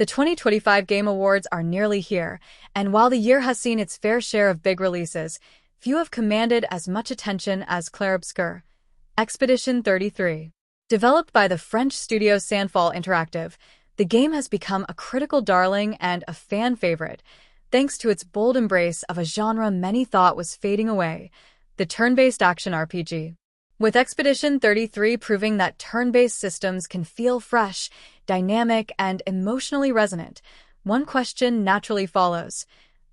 The 2025 Game Awards are nearly here, and while the year has seen its fair share of big releases, few have commanded as much attention as Clair Obscur. Expedition 33. Developed by the French studio Sandfall Interactive, the game has become a critical darling and a fan favorite, thanks to its bold embrace of a genre many thought was fading away, the turn-based action RPG. With Expedition 33 proving that turn-based systems can feel fresh, dynamic, and emotionally resonant, one question naturally follows.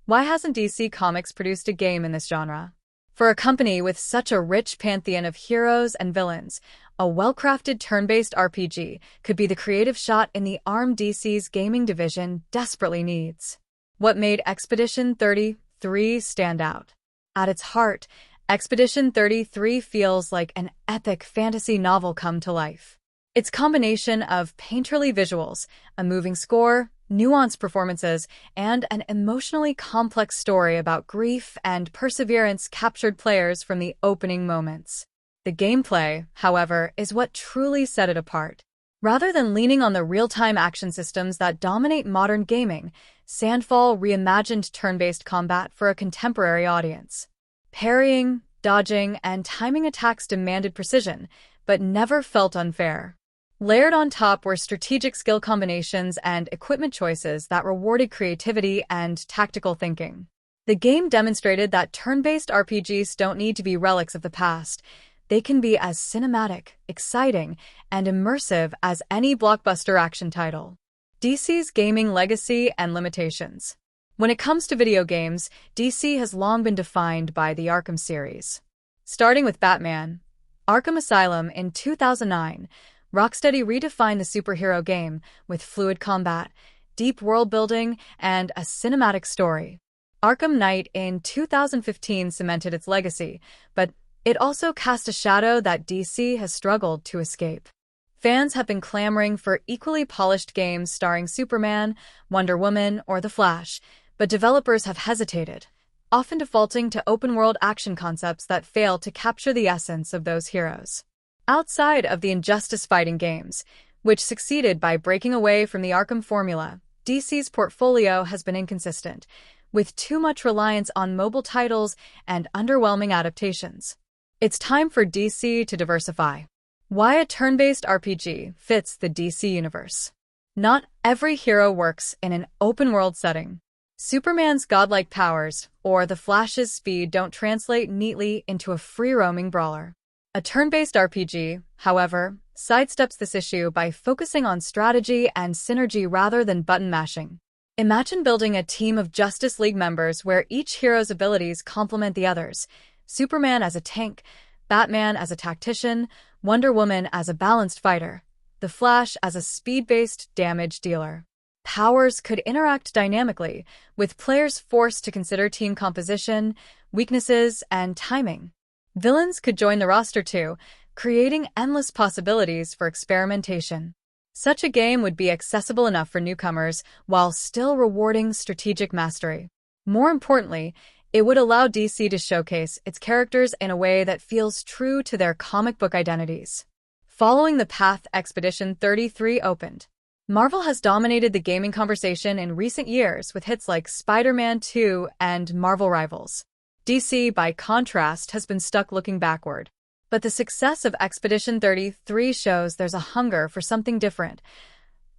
Why hasn't DC Comics produced a game in this genre? For a company with such a rich pantheon of heroes and villains, a well-crafted turn-based RPG could be the creative shot in the arm DC's gaming division desperately needs. What made Expedition 33 stand out? At its heart, Expedition 33 feels like an epic fantasy novel come to life. Its combination of painterly visuals, a moving score, nuanced performances, and an emotionally complex story about grief and perseverance captured players from the opening moments. The gameplay, however, is what truly set it apart. Rather than leaning on the real-time action systems that dominate modern gaming, Sandfall reimagined turn-based combat for a contemporary audience. Parrying, dodging, and timing attacks demanded precision, but never felt unfair. Layered on top were strategic skill combinations and equipment choices that rewarded creativity and tactical thinking. The game demonstrated that turn-based RPGs don't need to be relics of the past. They can be as cinematic, exciting, and immersive as any blockbuster action title. DC's gaming legacy and limitations. When it comes to video games, DC has long been defined by the Arkham series. Starting with Batman, Arkham Asylum in 2009, Rocksteady redefined the superhero game with fluid combat, deep world-building, and a cinematic story. Arkham Knight in 2015 cemented its legacy, but it also cast a shadow that DC has struggled to escape. Fans have been clamoring for equally polished games starring Superman, Wonder Woman, or The Flash, but developers have hesitated, often defaulting to open-world action concepts that fail to capture the essence of those heroes. Outside of the Injustice fighting games, which succeeded by breaking away from the Arkham formula, DC's portfolio has been inconsistent, with too much reliance on mobile titles and underwhelming adaptations. It's time for DC to diversify. Why a turn-based RPG fits the DC universe. Not every hero works in an open-world setting. Superman's godlike powers or the Flash's speed don't translate neatly into a free-roaming brawler. A turn-based RPG, however, sidesteps this issue by focusing on strategy and synergy rather than button mashing. Imagine building a team of Justice League members where each hero's abilities complement the others. Superman as a tank, Batman as a tactician, Wonder Woman as a balanced fighter, The Flash as a speed-based damage dealer. Powers could interact dynamically, with players forced to consider team composition, weaknesses, and timing. Villains could join the roster too, creating endless possibilities for experimentation. Such a game would be accessible enough for newcomers while still rewarding strategic mastery. More importantly, it would allow DC to showcase its characters in a way that feels true to their comic book identities. Following the path Expedition 33 opened, Marvel has dominated the gaming conversation in recent years with hits like Spider-Man 2 and Marvel Rivals. DC, by contrast, has been stuck looking backward. But the success of Expedition 33 shows there's a hunger for something different.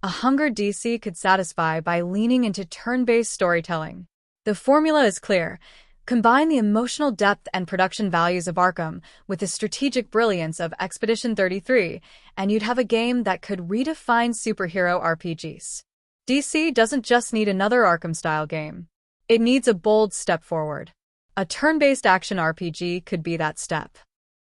A hunger DC could satisfy by leaning into turn-based storytelling. The formula is clear. Combine the emotional depth and production values of Arkham with the strategic brilliance of Expedition 33, and you'd have a game that could redefine superhero RPGs. DC doesn't just need another Arkham-style game. It needs a bold step forward. A turn-based action RPG could be that step.